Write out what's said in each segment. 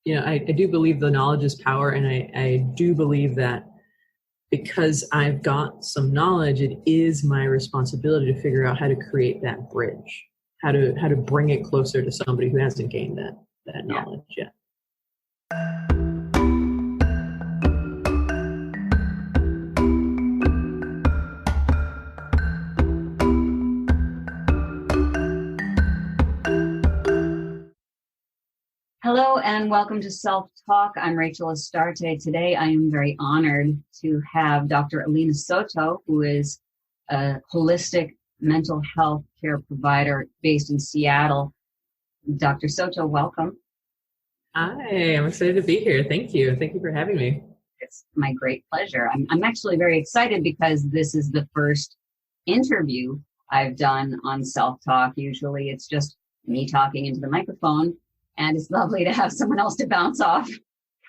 I do believe the knowledge is power, and I do believe that because I've got some knowledge, it is my responsibility to figure out how to create that bridge, how to bring it closer to somebody who hasn't gained that knowledge yet. Hello and welcome to Self Talk. I'm Rachel Astarte. Today I am very honored to have Dr. Alina Soto, who is a holistic mental health care provider based in Seattle. Dr. Soto, welcome. Hi, I'm excited to be here. Thank you. Thank you for having me. It's my great pleasure. I'm actually very excited because this is the first interview I've done on Self Talk. Usually it's just me talking into the microphone. And it's lovely to have someone else to bounce off.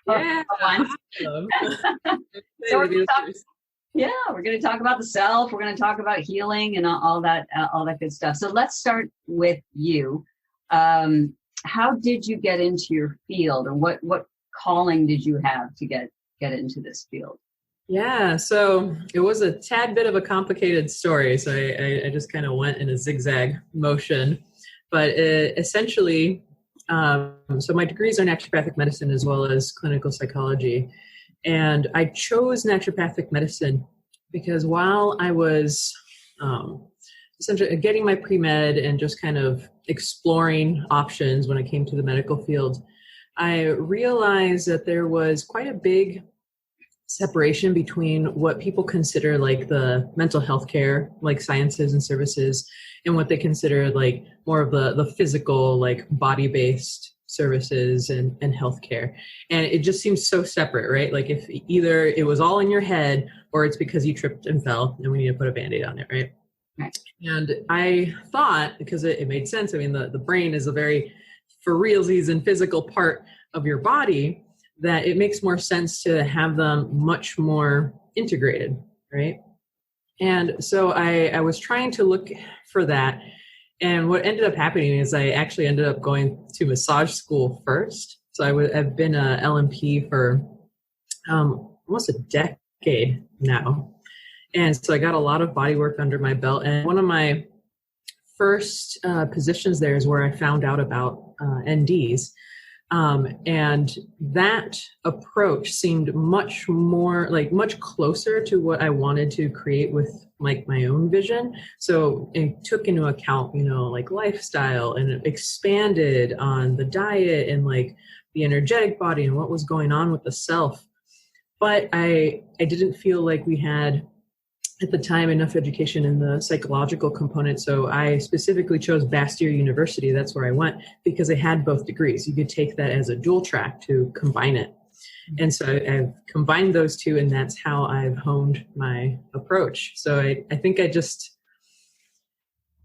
Yeah, once. So we're going to talk about the self. We're going to talk about healing and all that good stuff. So let's start with you. How did you get into your field, or what calling did you have to get into this field? Yeah, so it was a tad bit of a complicated story. So I just kind of went in a zigzag motion, but essentially. So my degrees are naturopathic medicine as well as clinical psychology. And I chose naturopathic medicine because while I was essentially getting my pre-med and just kind of exploring options when it came to the medical field, I realized that there was quite a big separation between what people consider like the mental health care, like sciences and services, and what they consider like more of the physical, like body-based services and healthcare. And it just seems so separate, right? Like if either it was all in your head or it's because you tripped and fell and we need to put a Band-Aid on it, right? Right. And I thought, because it made sense, I mean, the brain is a very for realsies and physical part of your body, that it makes more sense to have them much more integrated, right? And so I was trying to look for that. And what ended up happening is I actually ended up going to massage school first. So I've been a LMP for almost a decade now. And so I got a lot of body work under my belt. And one of my first positions there is where I found out about NDs. And that approach seemed much more much closer to what I wanted to create with like my own vision. So it took into account, like lifestyle, and it expanded on the diet and like the energetic body and what was going on with the self. But I didn't feel like we had at the time enough education in the psychological component. So I specifically chose Bastyr University. That's where I went because I had both degrees. You could take that as a dual track to combine it. And so I've combined those two, and that's how I've honed my approach. So I think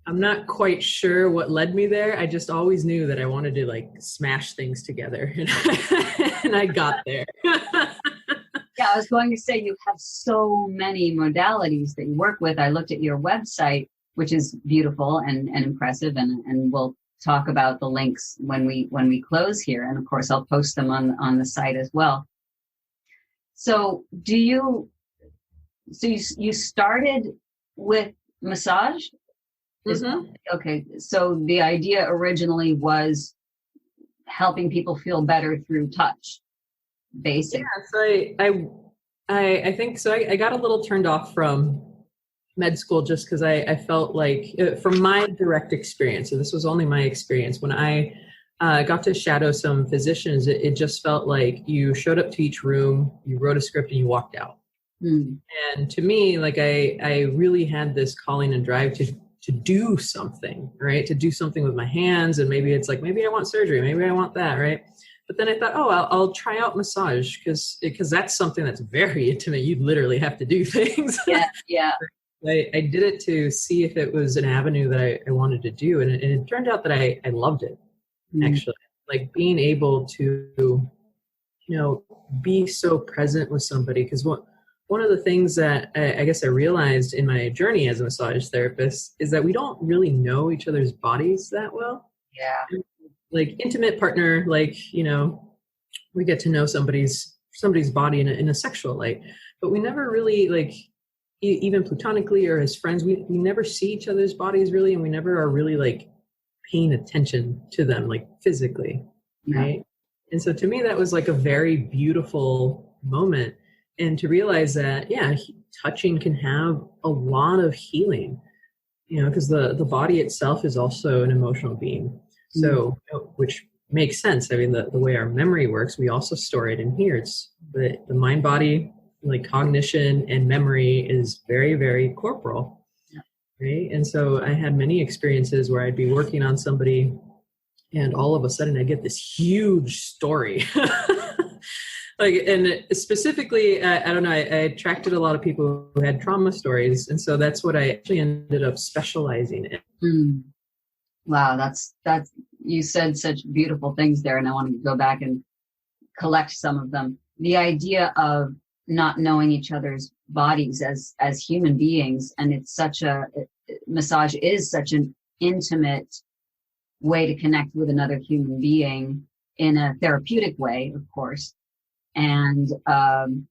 I'm not quite sure what led me there. I just always knew that I wanted to like smash things together, and I got there. Yeah, I was going to say you have so many modalities that you work with. I looked at your website, which is beautiful and impressive, and we'll talk about the links when we close here. And of course, I'll post them on the site as well. So you started with massage? Mm-hmm. Okay, so the idea originally was helping people feel better through touch. Basic. Yeah, so I think so. I got a little turned off from med school just because I felt like, from my direct experience, so this was only my experience, when I got to shadow some physicians, it just felt like you showed up to each room, you wrote a script, and you walked out. And to me, like I really had this calling and drive to do something, right? To do something with my hands, and maybe it's like, maybe I want surgery, maybe I want that, right? But then I thought, I'll try out massage because that's something that's very intimate. You literally have to do things. Yeah. I did it to see if it was an avenue that I wanted to do. And it turned out that I loved it, actually. Like being able to, be so present with somebody. Because one of the things that I guess I realized in my journey as a massage therapist is that we don't really know each other's bodies that well. Yeah. Like intimate partner, like, we get to know somebody's body in a sexual light, but we never really like, even platonically or as friends, we never see each other's bodies really, and we never are really like paying attention to them like physically, right? And so to me, that was like a very beautiful moment, and to realize that, yeah, touching can have a lot of healing, because the body itself is also an emotional being. So, which makes sense. I mean, the way our memory works, we also store it in here. It's the mind body, like cognition and memory is very, very corporal. Right. And so I had many experiences where I'd be working on somebody and all of a sudden I get this huge story. And specifically, I don't know, I attracted a lot of people who had trauma stories. And so that's what I actually ended up specializing in. Wow. That's, you said such beautiful things there. And I want to go back and collect some of them. The idea of not knowing each other's bodies as human beings. And it's massage is such an intimate way to connect with another human being in a therapeutic way, of course. And, the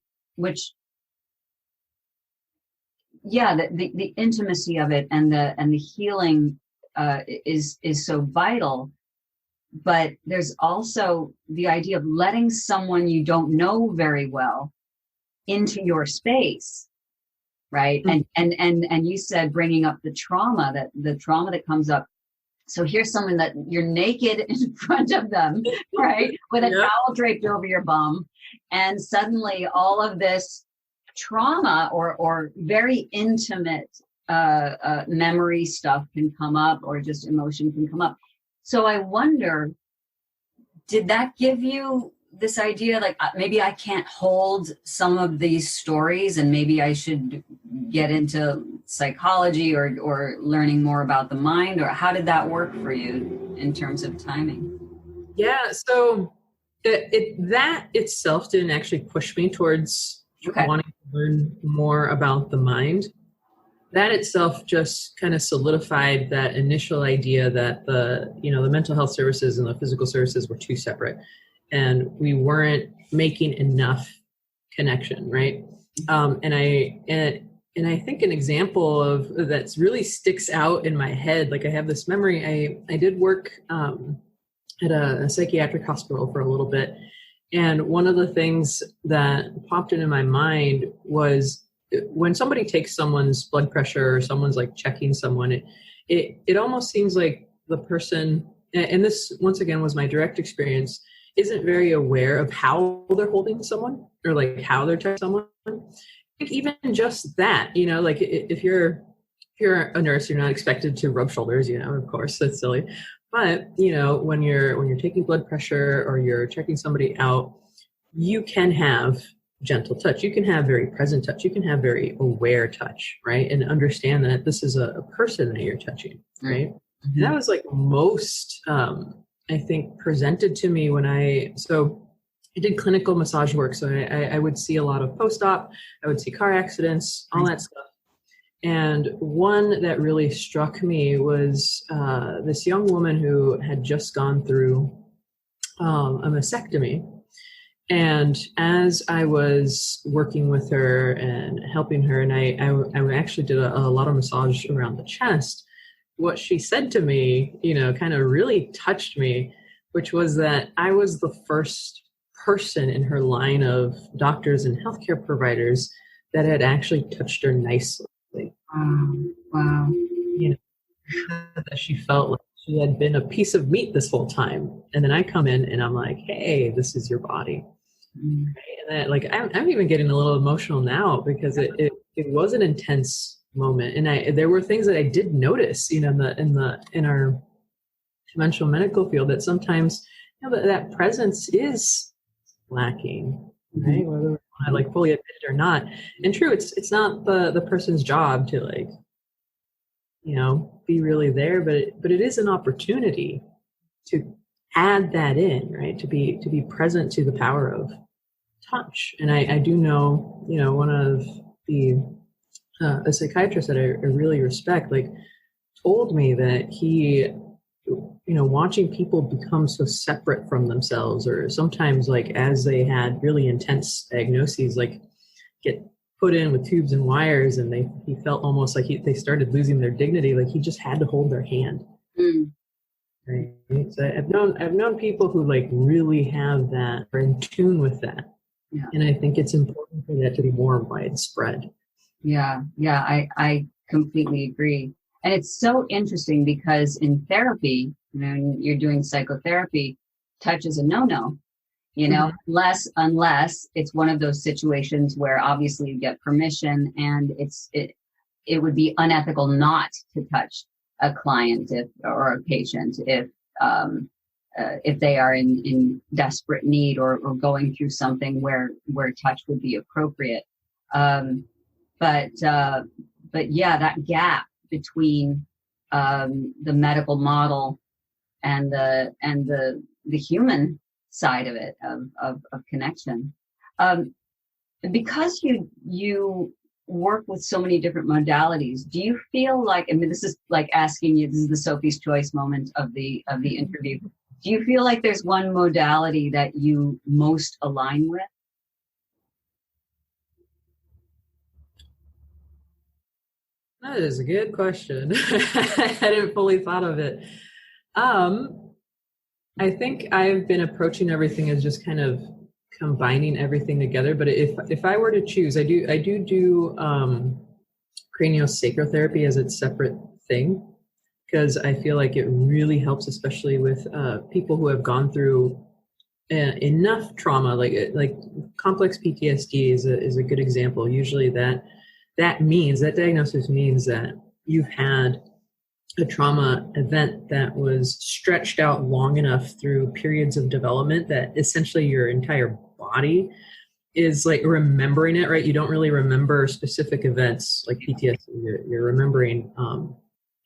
intimacy of it and the healing, is so vital. But there's also the idea of letting someone you don't know very well into your space, right? Mm-hmm. And you said bringing up the trauma that comes up. So here's someone that you're naked in front of them, right? With a towel draped over your bum. And suddenly all of this trauma or very intimate memory stuff can come up, or just emotion can come up. So I wonder, did that give you this idea, like maybe I can't hold some of these stories and maybe I should get into psychology or learning more about the mind? Or how did that work for you in terms of timing? Yeah, so that itself didn't actually push me towards wanting to learn more about the mind. That itself just kind of solidified that initial idea that the mental health services and the physical services were two separate, and we weren't making enough connection, right? And I think an example of that's really sticks out in my head, like I have this memory, I did work at a psychiatric hospital for a little bit, and one of the things that popped into my mind was when somebody takes someone's blood pressure or someone's like checking someone, it almost seems like the person, and this once again was my direct experience, isn't very aware of how they're holding someone or like how they're touching someone. I think even just that, like if you're a nurse, you're not expected to rub shoulders, of course, that's silly. But, when you're taking blood pressure or you're checking somebody out, you can have gentle touch. You can have very present touch. You can have very aware touch, right? And understand that this is a person that you're touching, right? Mm-hmm. And that was like most, I think, presented to me when I did clinical massage work. So I would see a lot of post-op, I would see car accidents, all that stuff. And one that really struck me was this young woman who had just gone through a mastectomy. And as I was working with her and helping her, and I actually did a lot of massage around the chest, what she said to me, kind of really touched me, which was that I was the first person in her line of doctors and healthcare providers that had actually touched her nicely. Wow. That she felt like she had been a piece of meat this whole time. And then I come in and I'm like, hey, this is your body. Mm-hmm. And that, I'm even getting a little emotional now because it was an intense moment. And there were things that I did notice, in our conventional medical field, that sometimes, that presence is lacking, right? Mm-hmm. Whether I fully admit it or not. And true, it's not the person's job to be really there, but it is an opportunity to add that in, right? To be present to the power of touch. And I do know, one of a psychiatrist that I really respect, told me that he watching people become so separate from themselves, or sometimes like as they had really intense diagnoses, like get put in with tubes and wires, and he felt almost like they started losing their dignity. Like he just had to hold their hand. Mm. Right. So I've known people who like really have that, are in tune with that. Yeah. And I think it's important for that to be more widespread. Yeah. I completely agree. And it's so interesting because in therapy, you're doing psychotherapy, touch is a no-no, unless it's one of those situations where obviously you get permission, and it would be unethical not to touch a client or a patient if they are in desperate need or going through something where touch would be appropriate. But yeah, that gap between the medical model and the human side of it, of connection. Because you work with so many different modalities, do you feel like, this is like asking you, this is the Sophie's Choice moment of the interview. Do you feel like there's one modality that you most align with? That is a good question. I hadn't fully thought of it. I think I've been approaching everything as just kind of combining everything together. But if I were to choose, I do craniosacral therapy as its separate thing, because I feel like it really helps, especially with people who have gone through enough trauma, like complex PTSD is a good example. Usually that diagnosis means that you've had a trauma event that was stretched out long enough through periods of development that essentially your entire body is like remembering it, right? You don't really remember specific events like PTSD. You're remembering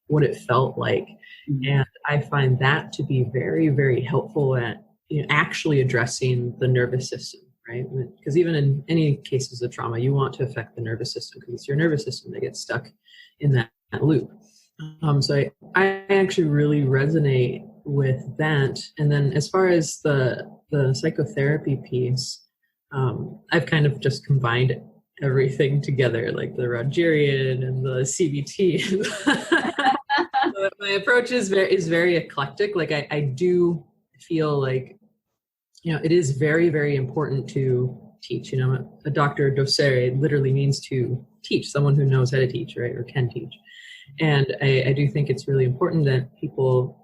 what it felt like. Mm-hmm. And I find that to be very, very helpful at actually addressing the nervous system, right? Because even in any cases of trauma, you want to affect the nervous system because it's your nervous system that gets stuck in that loop. So I actually really resonate with that. And then as far as the psychotherapy piece, I've kind of just combined everything together, like the Rogerian and the CBT. So my approach is very eclectic. Like I do feel like, it is very, very important to teach. A doctor docere literally means to teach, someone who knows how to teach, right, or can teach. And I do think it's really important that people,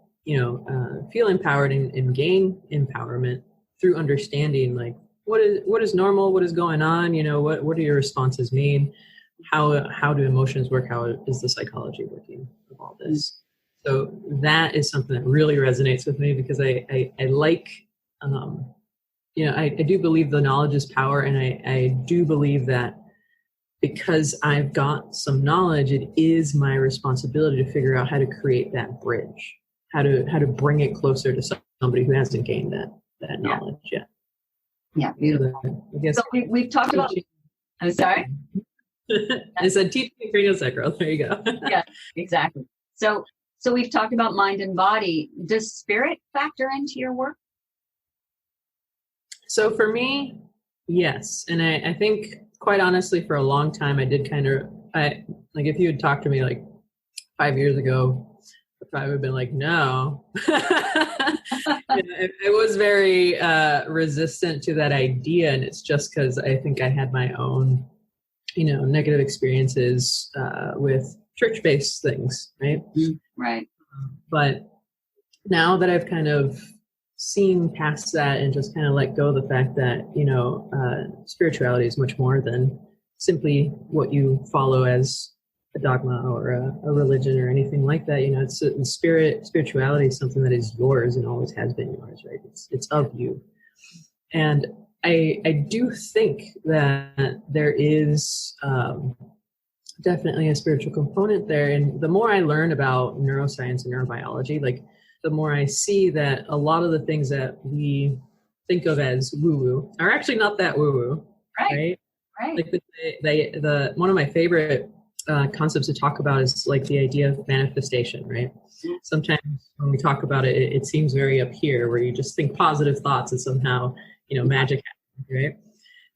feel empowered and gain empowerment through understanding, like, what is normal, what is going on, what do your responses mean, how do emotions work, how is the psychology working of all this. So that is something that really resonates with me, because I like, I do believe the knowledge is power, and I do believe that because I've got some knowledge, it is my responsibility to figure out how to create that bridge, how to bring it closer to somebody who hasn't gained that knowledge yet. Yeah, beautiful. I guess so we've talked about. I'm sorry. I said teaching craniosacral. There you go. Yeah, exactly. So we've talked about mind and body. Does spirit factor into your work? So for me, yes. And I think, quite honestly, for a long time, I did like if you had talked to me like 5 years ago, I probably would have been like, no. I was very resistant to that idea. And it's just because I think I had my own, negative experiences with church-based things, right? Right. But now that I've kind of seen past that and just kind of let go of the fact that, spirituality is much more than simply what you follow as a dogma or a religion or anything like that. It's spirituality is something that is yours and always has been yours, right? It's of you. And I do think that there is definitely a spiritual component there. And the more I learn about neuroscience and neurobiology, like the more I see that a lot of the things that we think of as woo-woo are actually not that woo-woo, right? Right. Like the one of my favorite concepts to talk about is like the idea of manifestation, right? Sometimes when we talk about it, it seems very up here, where you just think positive thoughts and somehow, magic happens, right?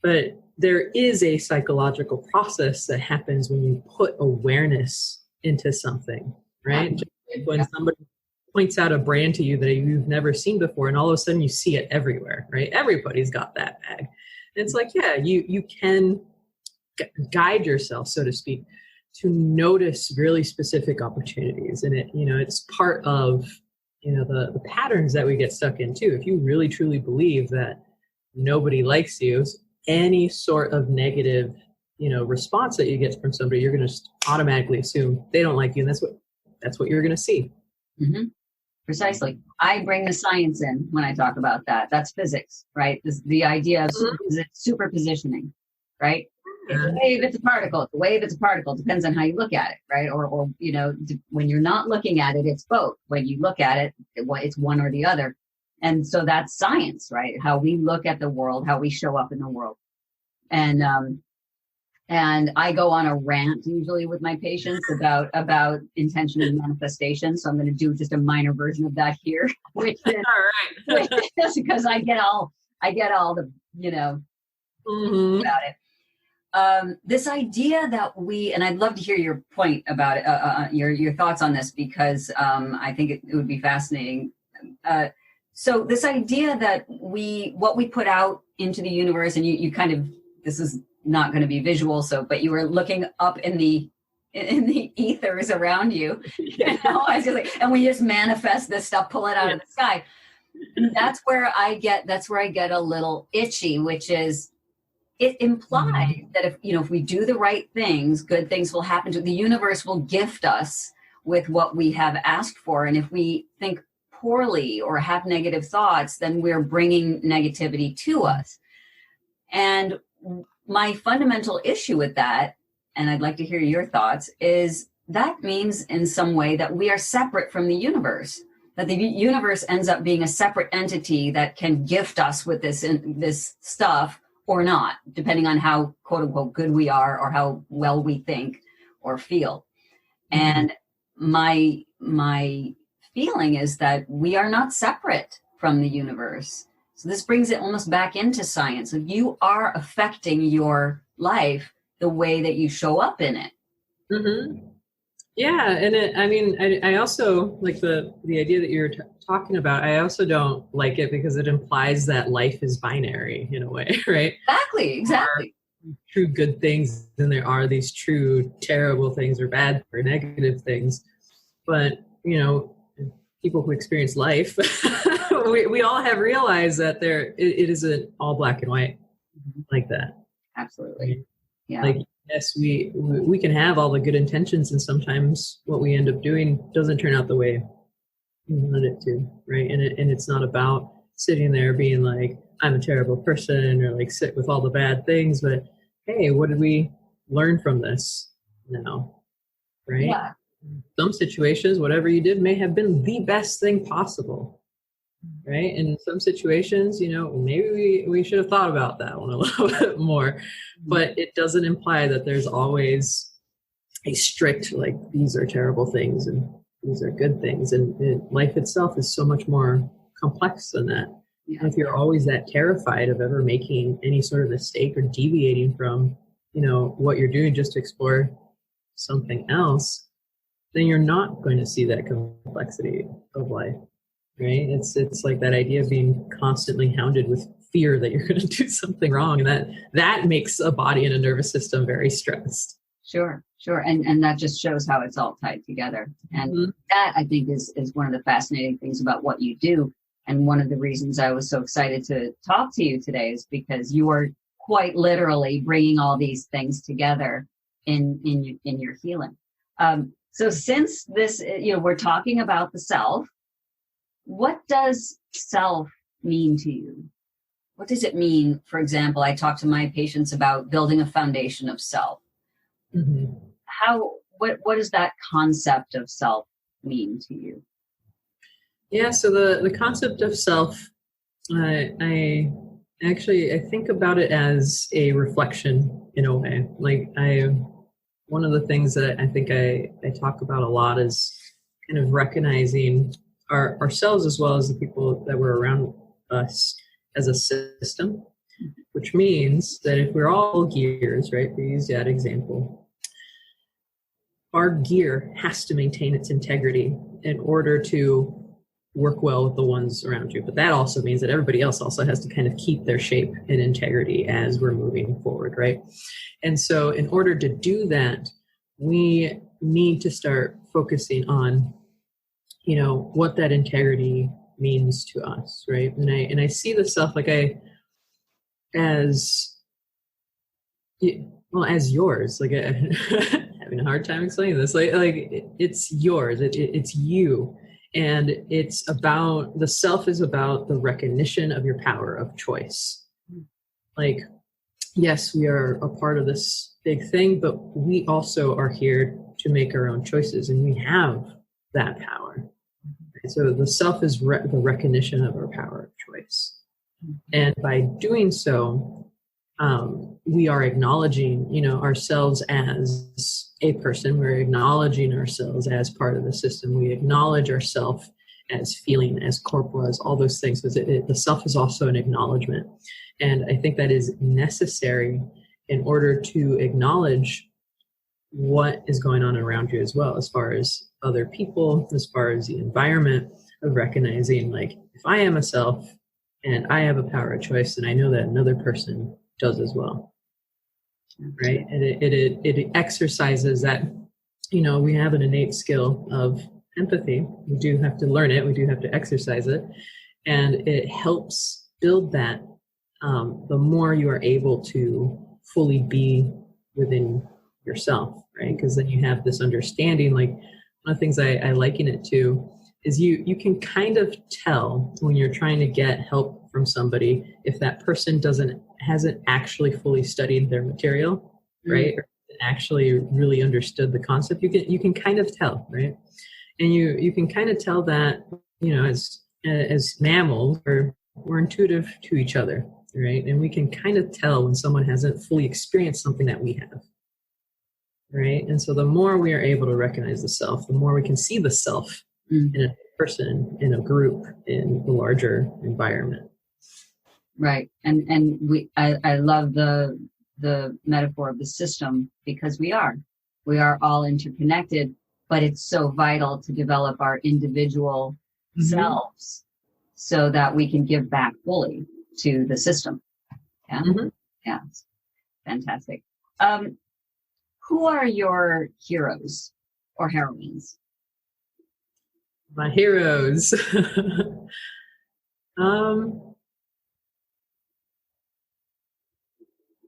But there is a psychological process that happens when you put awareness into something, right? Just like when somebody points out a brand to you that you've never seen before, and all of a sudden you see it everywhere, right? Everybody's got that bag. And it's like, yeah, you can guide yourself, so to speak, to notice really specific opportunities. And it's part of, the patterns that we get stuck in too. If you really truly believe that nobody likes you, any sort of negative, response that you get from somebody, you're going to automatically assume they don't like you. And that's what you're going to see. Mm-hmm. Precisely. I bring the science in when I talk about that. That's physics, right? The idea of superpositioning, right? It's a wave, it's a particle. It's a wave, it's a particle. Depends on how you look at it, right? Or when you're not looking at it, it's both. When you look at it, it's one or the other. And so that's science, right? How we look at the world, how we show up in the world. And I go on a rant usually with my patients about intention and manifestation. So I'm going to do just a minor version of that here, which is because I get all the, about it. This idea that and I'd love to hear your point about it, your thoughts on this, because I think it would be fascinating. So this idea that what we put out into the universe, and you kind of, this is not going to be visual, but you were looking up in the ethers around you, and we just manifest this stuff, pull it out of the sky. And that's where I get a little itchy, which is, it implies that if we do the right things, good things will happen to the universe, will gift us with what we have asked for. And if we think poorly or have negative thoughts, then we're bringing negativity to us. And my fundamental issue with that, and I'd like to hear your thoughts, is that means in some way that we are separate from the universe, that the universe ends up being a separate entity that can gift us with this stuff or not, depending on how quote unquote good we are or how well we think or feel. And my feeling is that we are not separate from the universe. So this brings it almost back into science. So you are affecting your life the way that you show up in it. Mm-hmm. Yeah. And I also like the idea that you're talking about. I also don't like it because it implies that life is binary in a way, right? Exactly. There are true good things, and there are these true terrible things or bad or negative things. But, people who experience life, we all have realized that it isn't all black and white like that. Absolutely. Yeah. Like, yes, we can have all the good intentions, and sometimes what we end up doing doesn't turn out the way we wanted it to, right? And it's not about sitting there being like, I'm a terrible person, or like sit with all the bad things, but hey, what did we learn from this now, right? Yeah. Some situations, whatever you did may have been the best thing possible, right? And in some situations, maybe we should have thought about that one a little bit more, but it doesn't imply that there's always a strict, like, these are terrible things and these are good things. And life itself is so much more complex than that. Yeah. And if you're always that terrified of ever making any sort of mistake or deviating from, what you're doing just to explore something else, then you're not going to see that complexity of life, right? It's like that idea of being constantly hounded with fear that you're going to do something wrong, and that makes a body and a nervous system very stressed. Sure. And that just shows how it's all tied together. And that, I think, is one of the fascinating things about what you do. And one of the reasons I was so excited to talk to you today is because you are quite literally bringing all these things together in your healing. So since this, we're talking about the self, what does self mean to you? What does it mean? For example, I talk to my patients about building a foundation of self. Mm-hmm. What does that concept of self mean to you? Yeah, so the concept of self, I think about it as a reflection in a way. Like one of the things that I think I talk about a lot is kind of recognizing ourselves as well as the people that were around us as a system, which means that if we're all gears, right, we use that example, our gear has to maintain its integrity in order to work well with the ones around you. But that also means that everybody else also has to kind of keep their shape and integrity as we're moving forward, right? And so in order to do that, we need to start focusing on, you know, what that integrity means to us, right? And I see the self like as yours, like having a hard time explaining this, like it's yours, it's you. And it's about, the self is about the recognition of your power of choice. Like, yes, we are a part of this big thing, but we also are here to make our own choices, and we have that power. So the self is the recognition of our power of choice. And by doing so, we are acknowledging, you know, ourselves as a person. We're acknowledging ourselves as part of the system. We acknowledge ourselves as feeling, as corporal, as all those things. Because the self is also an acknowledgement. And I think that is necessary in order to acknowledge what is going on around you as well, as far as other people, as far as the environment, of recognizing, like, if I am a self and I have a power of choice, and I know that another person does as well, right? And it exercises that, you know, we have an innate skill of empathy. We do have to learn it. We do have to exercise it. And it helps build that the more you are able to fully be within yourself, right? Because then you have this understanding. Like, one of the things I liken it to is you can kind of tell when you're trying to get help from somebody if that person hasn't actually fully studied their material, right? Or actually really understood the concept. You can kind of tell, right? And you can kind of tell that, you know, as mammals, we're intuitive to each other, right? And we can kind of tell when someone hasn't fully experienced something that we have, right? And so the more we are able to recognize the self, the more we can see the self in a person, in a group, in the larger environment. Right. And I love the metaphor of the system, because we are all interconnected, but it's so vital to develop our individual selves so that we can give back fully to the system. Yeah. Yeah. Fantastic. Who are your heroes or heroines? My heroes.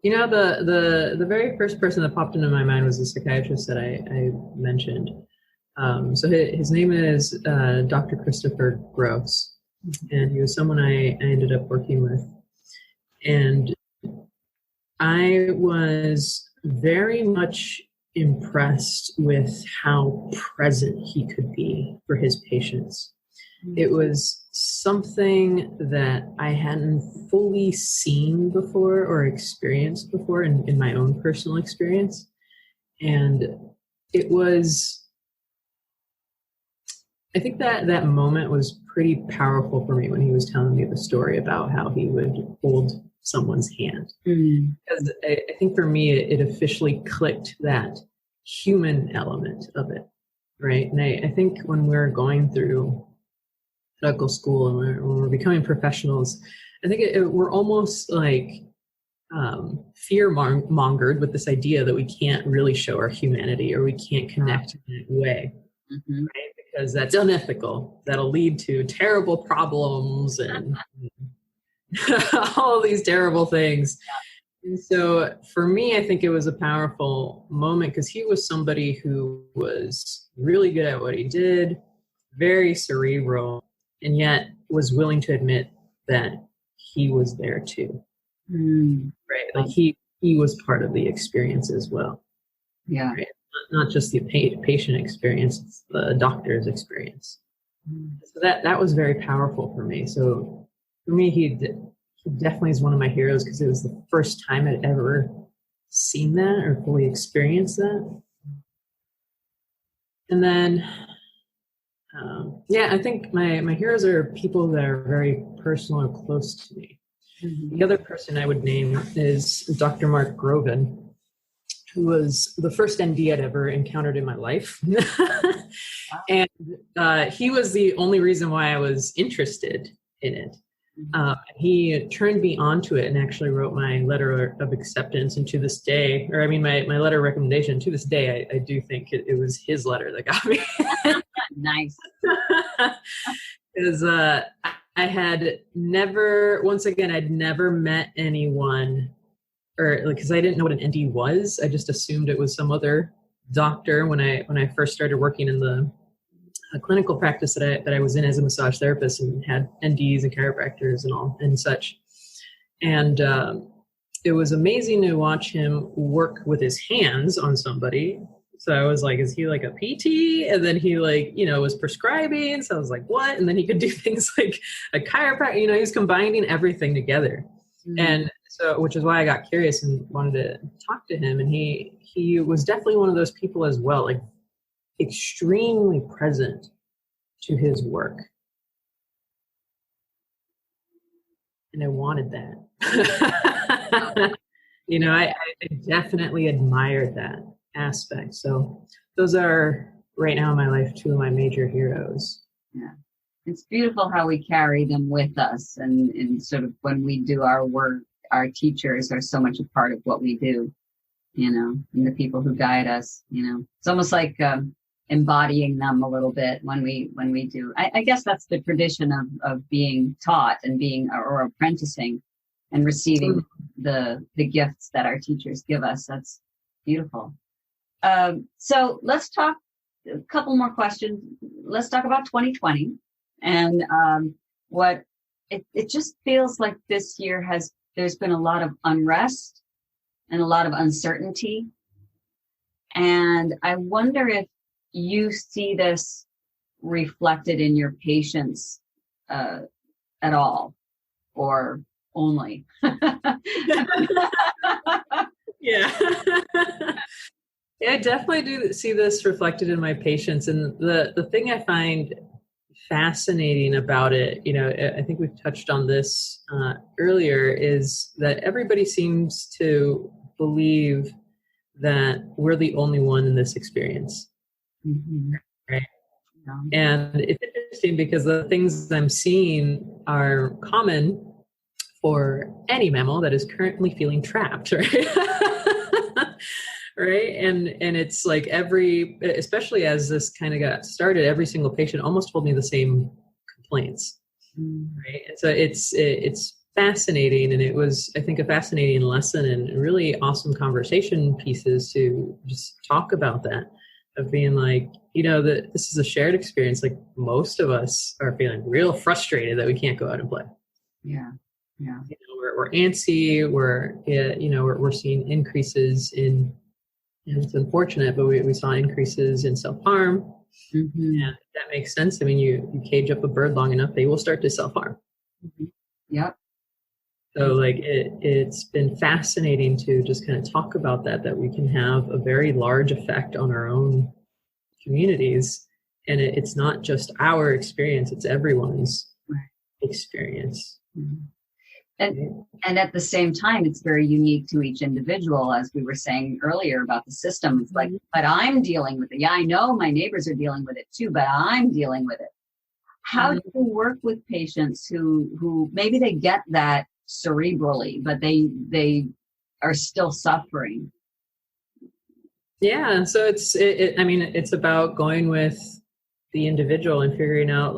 You know, the very first person that popped into my mind was the psychiatrist that I mentioned. So his name is Dr. Christopher Gross, and he was someone I ended up working with. And I was very much impressed with how present he could be for his patients. It was something that I hadn't fully seen before or experienced before in my own personal experience. And it was, I think that moment was pretty powerful for me when he was telling me the story about how he would hold someone's hand. Because I think for me, it officially clicked that human element of it, right? And I think when we're going through medical school and when we're becoming professionals, I think we're almost like fear-mongered with this idea that we can't really show our humanity, or we can't connect in that way, right? Because that's unethical. That'll lead to terrible problems and all these terrible things. And so for me, I think it was a powerful moment because he was somebody who was really good at what he did, very cerebral, and yet was willing to admit that he was there too. Right? Like he was part of the experience as well. Yeah. Right? Not just the patient experience, it's the doctor's experience. So that was very powerful for me. So for me, he definitely is one of my heroes because it was the first time I'd ever seen that or fully experienced that. And then, I think my heroes are people that are very personal or close to me. The other person I would name is Dr. Mark Groven, who was the first ND I'd ever encountered in my life. And he was the only reason why I was interested in it. He turned me onto it and actually wrote my letter of acceptance. And to this day, my letter of recommendation, to this day, I do think it was his letter that got me. Nice. Because I had never, once again, I'd never met anyone, or because I didn't know what an ND was. I just assumed it was some other doctor when I first started working in the clinical practice that I was in as a massage therapist, and had NDs and chiropractors and all and such. And it was amazing to watch him work with his hands on somebody. So I was like, is he like a PT? And then he was prescribing. So I was like, what? And then he could do things like a chiropractor, he was combining everything together. Mm-hmm. And so, which is why I got curious and wanted to talk to him. And he was definitely one of those people as well, like extremely present to his work. And I wanted that. I definitely admired that aspect. So those are right now in my life two of my major heroes. Yeah. It's beautiful how we carry them with us, and sort of when we do our work, our teachers are so much a part of what we do, and the people who guide us, it's almost like embodying them a little bit when we do. I guess that's the tradition of being taught and being or apprenticing and receiving the gifts that our teachers give us. That's beautiful. So let's talk a couple more questions. Let's talk about 2020 and what it just feels like this year there's been a lot of unrest and a lot of uncertainty. And I wonder if you see this reflected in your patients at all, or only. Yeah. Yeah, I definitely do see this reflected in my patients. And the thing I find fascinating about it, I think we've touched on this earlier, is that everybody seems to believe that we're the only one in this experience. Mm-hmm. Right. Yeah. And it's interesting because the things I'm seeing are common for any mammal that is currently feeling trapped, right? Right. And it's like especially as this kind of got started, every single patient almost told me the same complaints. Right. And so it's fascinating. And it was, I think, a fascinating lesson and really awesome conversation pieces to just talk about that, of being like, that this is a shared experience. Like most of us are feeling real frustrated that we can't go out and play. Yeah. Yeah. We're antsy. We're seeing increases in, and it's unfortunate, but we saw increases in self-harm. Mm-hmm. And that makes sense. I mean, you cage up a bird long enough, they will start to self-harm. Mm-hmm. Yep. So like it's been fascinating to just kind of talk about that we can have a very large effect on our own communities. And it's not just our experience, it's everyone's experience. Mm-hmm. And at the same time, it's very unique to each individual, as we were saying earlier about the system. It's like, but I'm dealing with it. Yeah, I know my neighbors are dealing with it too, but I'm dealing with it. How do you work with patients who maybe they get that cerebrally, but they are still suffering? Yeah, so it's about going with the individual and figuring out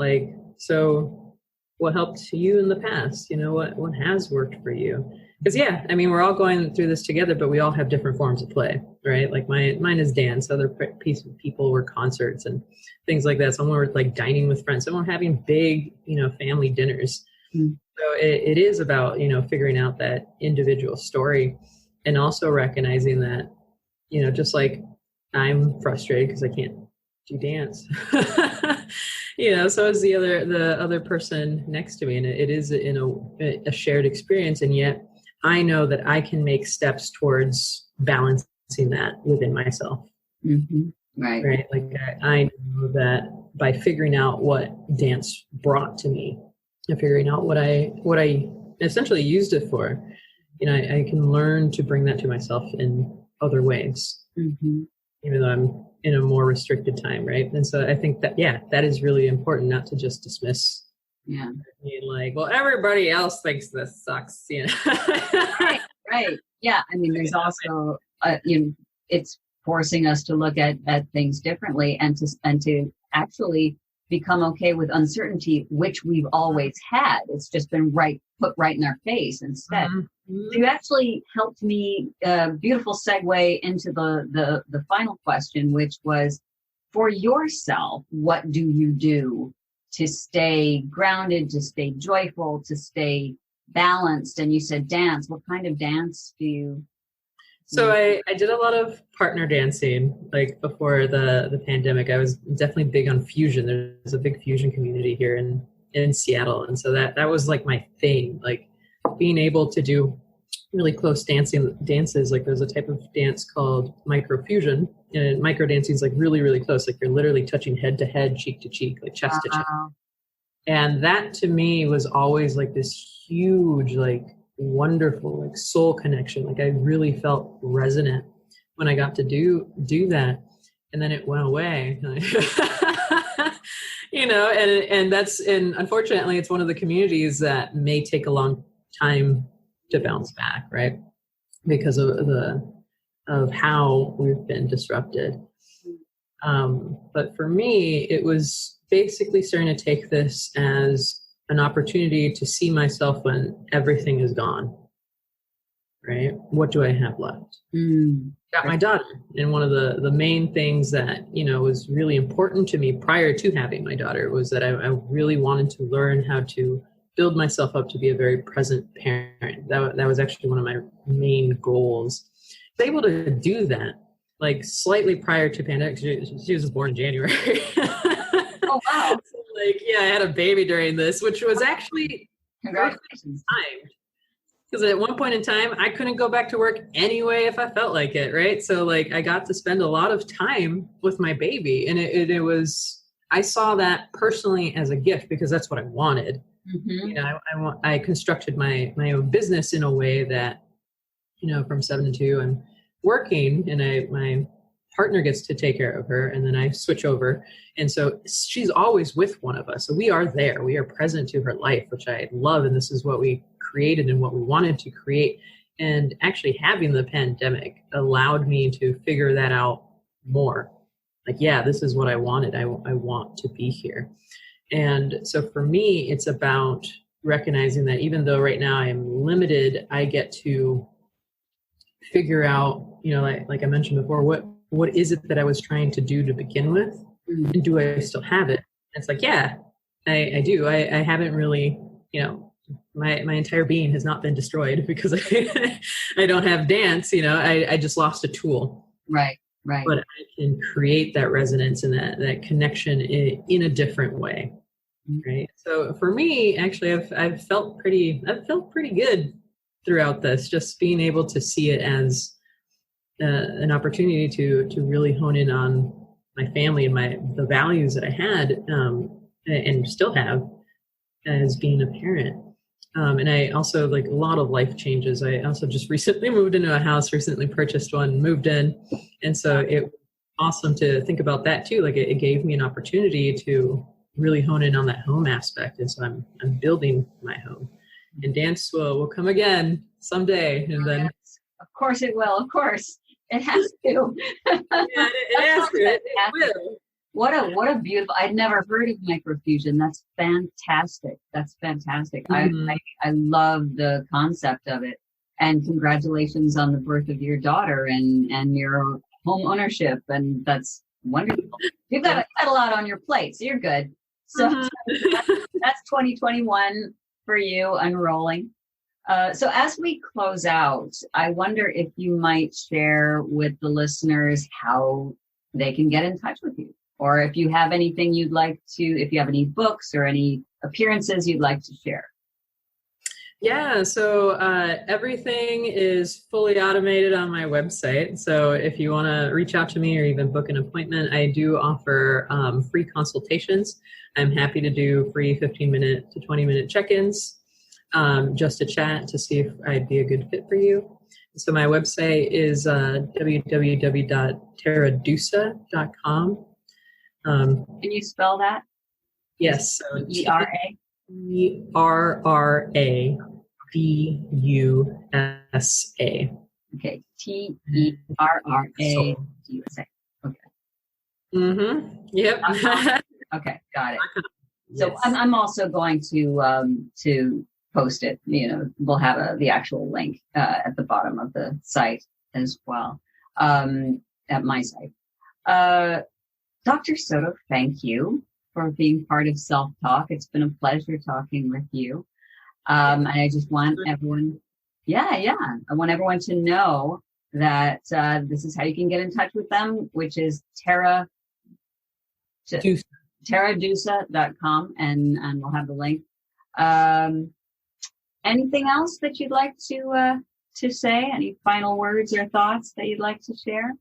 what helped you in the past, what has worked for you. Because we're all going through this together, but we all have different forms of play, right? Like mine is dance, other people were concerts and things like that. Some were like dining with friends, some were having big, family dinners. Mm-hmm. So it is about, figuring out that individual story, and also recognizing that, just like I'm frustrated because I can't do dance. So is the other person next to me, and it is a shared experience, and yet I know that I can make steps towards balancing that within myself. Mm-hmm. Right. Like I know that by figuring out what dance brought to me and figuring out what I essentially used it for, I can learn to bring that to myself in other ways, even though I'm in a more restricted time. Right. And so I think that, that is really important, not to just dismiss. Yeah. Like, well, everybody else thinks this sucks. Right. Yeah. I mean, there's also, it's forcing us to look at things differently and to actually become okay with uncertainty, which we've always had. It's just been put right in our face instead. So you actually helped me, beautiful segue into the final question, which was, for yourself, what do you do to stay grounded, to stay joyful, to stay balanced? And you said dance. What kind of dance do you? So I did a lot of partner dancing, like before the pandemic. I was definitely big on fusion. There's a big fusion community here in Seattle. And so that was like my thing, like being able to do really close dances. Like there's a type of dance called microfusion, and micro dancing is like really, really close. Like you're literally touching head to head, cheek to cheek, like chest to chest. And that to me was always like this huge, like wonderful, like soul connection. Like I really felt resonant when I got to do that. And then it went away. And unfortunately it's one of the communities that may take a long time to bounce back, right? Because of how we've been disrupted. But for me, it was basically starting to take this as an opportunity to see myself when everything is gone, right? What do I have left? Got my daughter. And one of the main things that, was really important to me prior to having my daughter was that I really wanted to learn how to build myself up to be a very present parent. That was actually one of my main goals. I was able to do that, like slightly prior to pandemic. She was born in January. Oh, wow. I had a baby during this, which was actually congratulations. Because at one point in time, I couldn't go back to work anyway if I felt like it, right? So like I got to spend a lot of time with my baby, and it was, I saw that personally as a gift because that's what I wanted. I constructed my own business in a way that, from 7 to 2, I'm working, and my partner gets to take care of her, and then I switch over. And so she's always with one of us. So we are there. We are present to her life, which I love. And this is what we created and what we wanted to create. And actually having the pandemic allowed me to figure that out more. Like, this is what I wanted. I want to be here. And so for me, it's about recognizing that even though right now I am limited, I get to figure out, like I mentioned before, what is it that I was trying to do to begin with? And do I still have it? And it's like, I do. I haven't really, my entire being has not been destroyed because I don't have dance, I just lost a tool. Right. But I can create that resonance and that connection in a different way. Right. So for me, actually, I've felt pretty good throughout this, just being able to see it as an opportunity to really hone in on my family and the values that I had and still have as being a parent. And I also, like, a lot of life changes. I also just recently moved into a house, recently purchased one, moved in. And so it was awesome to think about that too. Like it gave me an opportunity to really hone in on that home aspect. And so I'm building my home, and dance will come again someday. And then of course it will. Of course it has to. It has to. It will. What a beautiful, I'd never heard of microfusion. That's fantastic. Mm-hmm. I love the concept of it. And congratulations on the birth of your daughter and your home ownership. And that's wonderful. You've got a lot on your plate, so you're good. So that's 2021 for you, unrolling. So as we close out, I wonder if you might share with the listeners how they can get in touch with you. Or if you have anything if you have any books or any appearances you'd like to share. Yeah, so everything is fully automated on my website. So if you want to reach out to me or even book an appointment, I do offer free consultations. I'm happy to do free 15-minute to 20-minute check-ins just to chat to see if I'd be a good fit for you. So my website is www.terradusa.com. Can you spell that? Yes, so ERA? TERRADUSA. Okay, TERRADUSA. Okay. Yep. Okay, got it. So yes. I'm also going to post it. You know, we'll have the actual link at the bottom of the site as well, at my site. Dr. Soto, thank you for being part of Self Talk. It's been a pleasure talking with you. And I just want everyone, I want everyone to know that this is how you can get in touch with them, which is therapeutic.com, and we'll have the link. Anything else that you'd like to say? Any final words or thoughts that you'd like to share?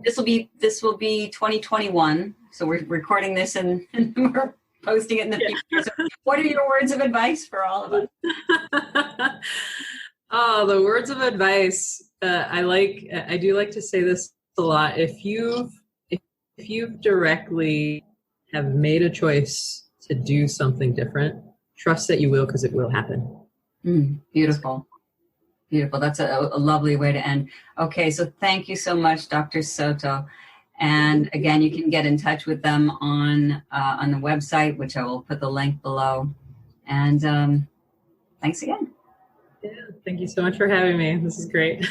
This will be 2021. So we're recording this and we're posting it in the future. So what are your words of advice for all of us? Oh, the words of advice. I do like to say this a lot. If you directly have made a choice to do something different, trust that you will, because it will happen. Beautiful. Beautiful. That's a lovely way to end. Okay, so thank you so much, Dr. Soto. And again, you can get in touch with them on the website, which I will put the link below. And thanks again. Yeah, thank you so much for having me. This is great.